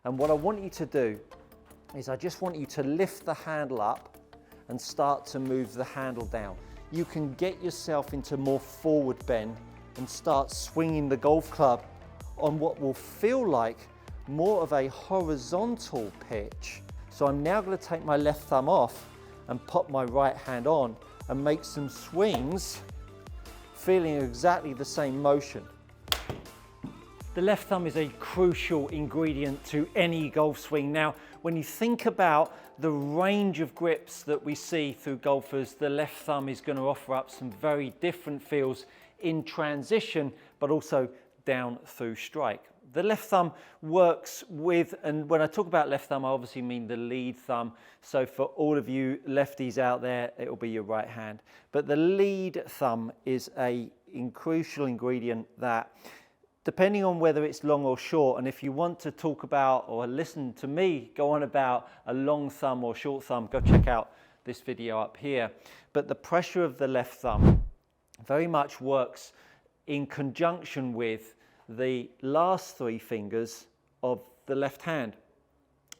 And what I want you to do is I just want you to lift the handle up and start to move the handle down. You can get yourself into more forward bend and start swinging the golf club on what will feel like more of a horizontal pitch. So I'm now going to take my left thumb off and pop my right hand on and make some swings, feeling exactly the same motion. The left thumb is a crucial ingredient to any golf swing. Now, when you think about the range of grips that we see through golfers, the left thumb is going to offer up some very different feels in transition, but also down through strike. The left thumb works with, and when I talk about left thumb, I obviously mean the lead thumb. So for all of you lefties out there, it will be your right hand. But the lead thumb is a crucial ingredient that, depending on whether it's long or short, and if you want to talk about or listen to me go on about a long thumb or short thumb, go check out this video up here. But the pressure of the left thumb very much works in conjunction with the last three fingers of the left hand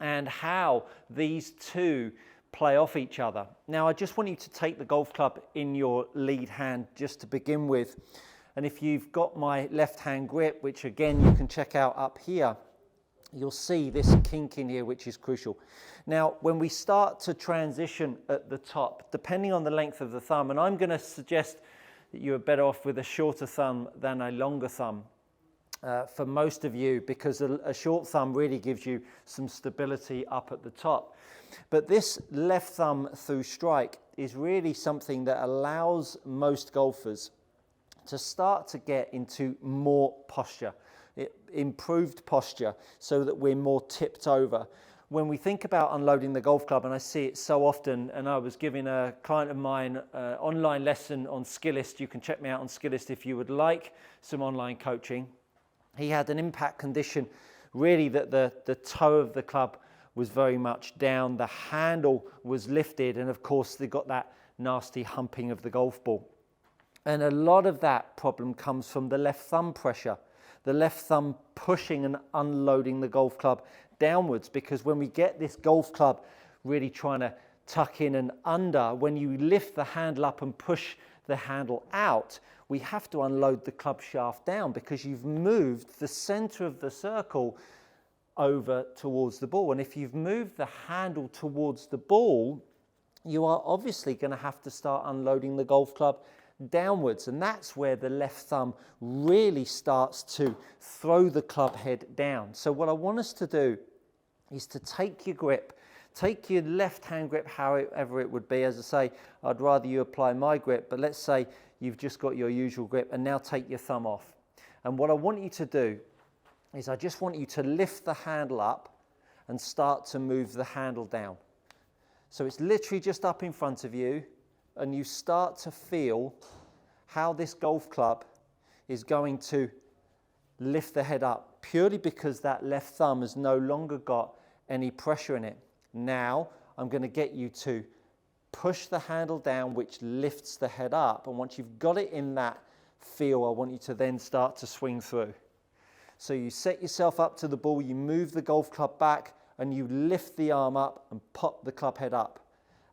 and how these two play off each other. Now, I just want you to take the golf club in your lead hand just to begin with. And if you've got my left hand grip, which again you can check out up here, you'll see this kink in here, which is crucial. Now, when we start to transition at the top, depending on the length of the thumb, and I'm going to suggest that you are better off with a shorter thumb than a longer thumb for most of you, because a short thumb really gives you some stability up at the top. But this left thumb through strike is really something that allows most golfers to start to get into more posture, improved posture, so that we're more tipped over. When we think about unloading the golf club, and I see it so often, and I was giving a client of mine an online lesson on Skillist. You can check me out on Skillist if you would like some online coaching. He had an impact condition, really, that the toe of the club was very much down, the handle was lifted, and of course they got that nasty humping of the golf ball. And a lot of that problem comes from the left thumb pressure, the left thumb pushing and unloading the golf club downwards, because when we get this golf club really trying to tuck in and under, when you lift the handle up and push the handle out, we have to unload the club shaft down because you've moved the center of the circle over towards the ball. And if you've moved the handle towards the ball, you are obviously going to have to start unloading the golf club downwards, and that's where the left thumb really starts to throw the club head down. So what I want us to do is to take your grip, take your left hand grip, however it would be. As I say, I'd rather you apply my grip, but let's say you've just got your usual grip, and now take your thumb off. And what I want you to do is I just want you to lift the handle up and start to move the handle down. So it's literally just up in front of you, and you start to feel how this golf club is going to lift the head up, purely because that left thumb has no longer got any pressure in it. Now I'm going to get you to push the handle down, which lifts the head up, and once you've got it in that feel, I want you to then start to swing through. So you set yourself up to the ball, you move the golf club back, and you lift the arm up and pop the club head up.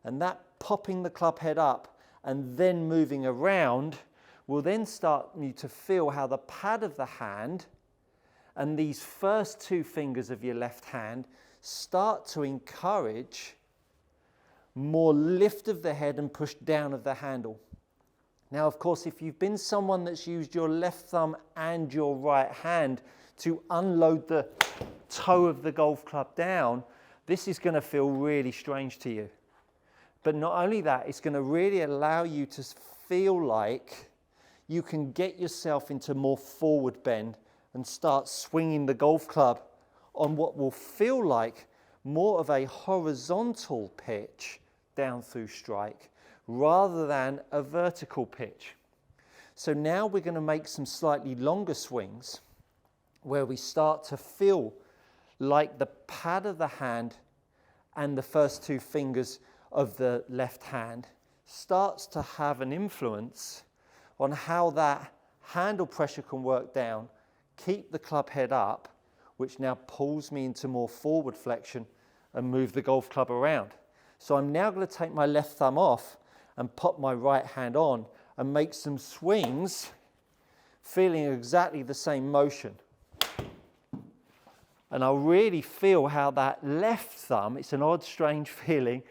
And that popping the club head up and then moving around will then start you to feel how the pad of the hand and these first two fingers of your left hand start to encourage more lift of the head and push down of the handle. Now, of course, if you've been someone that's used your left thumb and your right hand to unload the toe of the golf club down, this is going to feel really strange to you. But not only that, it's going to really allow you to feel like you can get yourself into more forward bend and start swinging the golf club on what will feel like more of a horizontal pitch down through strike rather than a vertical pitch. So now we're going to make some slightly longer swings where we start to feel like the pad of the hand and the first two fingers of the left hand starts to have an influence on how that handle pressure can work down, keep the club head up, which now pulls me into more forward flexion and move the golf club around. So I'm now going to take my left thumb off and pop my right hand on and make some swings, feeling exactly the same motion. And I'll really feel how that left thumb, it's an odd, strange feeling,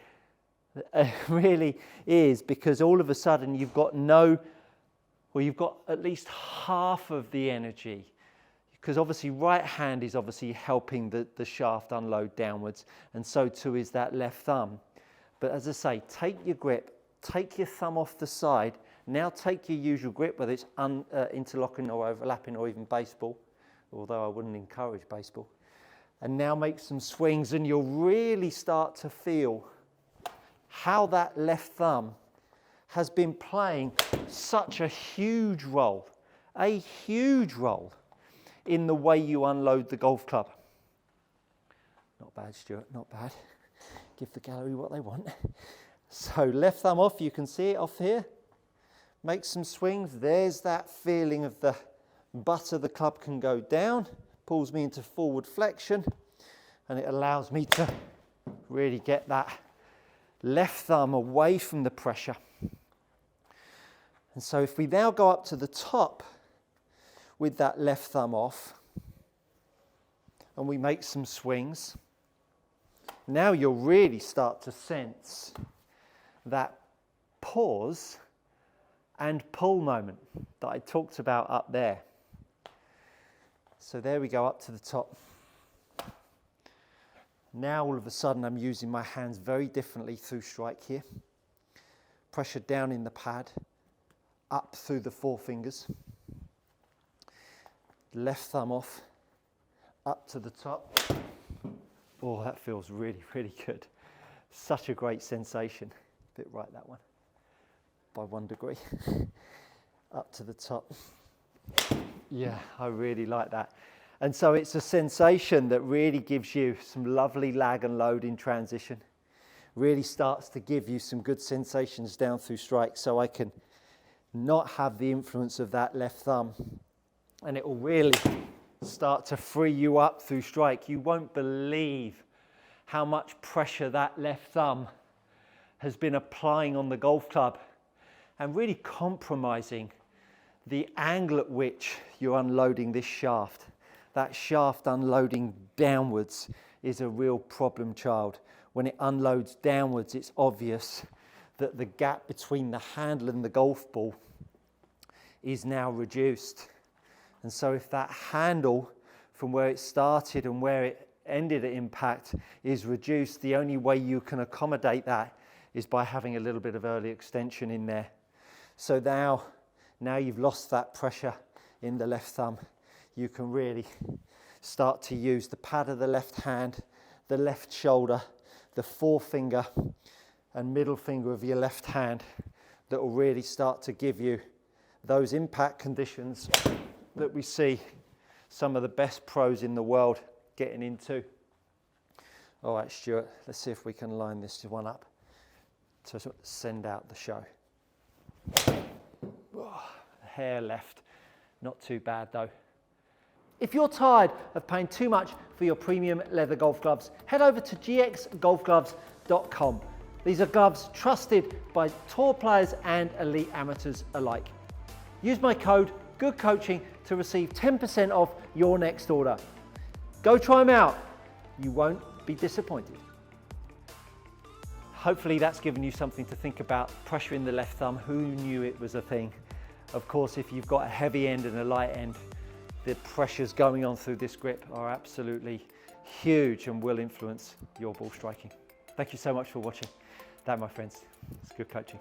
it really is, because all of a sudden you've got you've got at least half of the energy, because obviously right hand is obviously helping the shaft unload downwards, and so too is that left thumb. But as I say, take your grip, take your thumb off the side, now take your usual grip, whether it's interlocking or overlapping or even baseball, although I wouldn't encourage baseball. And now make some swings, and you'll really start to feel how that left thumb has been playing such a huge role in the way you unload the golf club. Not bad, Stuart, not bad. Give the gallery what they want. So left thumb off, you can see it off here. Make some swings. There's that feeling of the butt of the club can go down, pulls me into forward flexion, and it allows me to really get that left thumb away from the pressure. And so if we now go up to the top with that left thumb off and we make some swings, now you'll really start to sense that pause and pull moment that I talked about up there. So there we go, up to the top. Now all of a sudden I'm using my hands very differently through strike here. Pressure down in the pad, up through the forefingers. Left thumb off, up to the top. Oh, that feels really, really good. Such a great sensation. Bit right, that one, by 1 degree. Up to the top. Yeah, I really like that. And so it's a sensation that really gives you some lovely lag and load in transition. Really starts to give you some good sensations down through strike, so I can not have the influence of that left thumb. And it will really start to free you up through strike. You won't believe how much pressure that left thumb has been applying on the golf club and really compromising the angle at which you're unloading this shaft. That shaft unloading downwards is a real problem child. When it unloads downwards, it's obvious that the gap between the handle and the golf ball is now reduced. And so if that handle from where it started and where it ended at impact is reduced, the only way you can accommodate that is by having a little bit of early extension in there. So now you've lost that pressure in the left thumb. You can really start to use the pad of the left hand, the left shoulder, the forefinger and middle finger of your left hand that will really start to give you those impact conditions that we see some of the best pros in the world getting into. All right, Stuart, let's see if we can line this one up to sort of send out the show. Hair left, not too bad though. If you're tired of paying too much for your premium leather golf gloves, head over to gxgolfgloves.com. These are gloves trusted by tour players and elite amateurs alike. Use my code GOODCOACHING to receive 10% off your next order. Go try them out. You won't be disappointed. Hopefully that's given you something to think about. Pressure in the left thumb, who knew it was a thing? Of course, if you've got a heavy end and a light end, the pressures going on through this grip are absolutely huge and will influence your ball striking. Thank you so much for watching. That, my friends, is good coaching.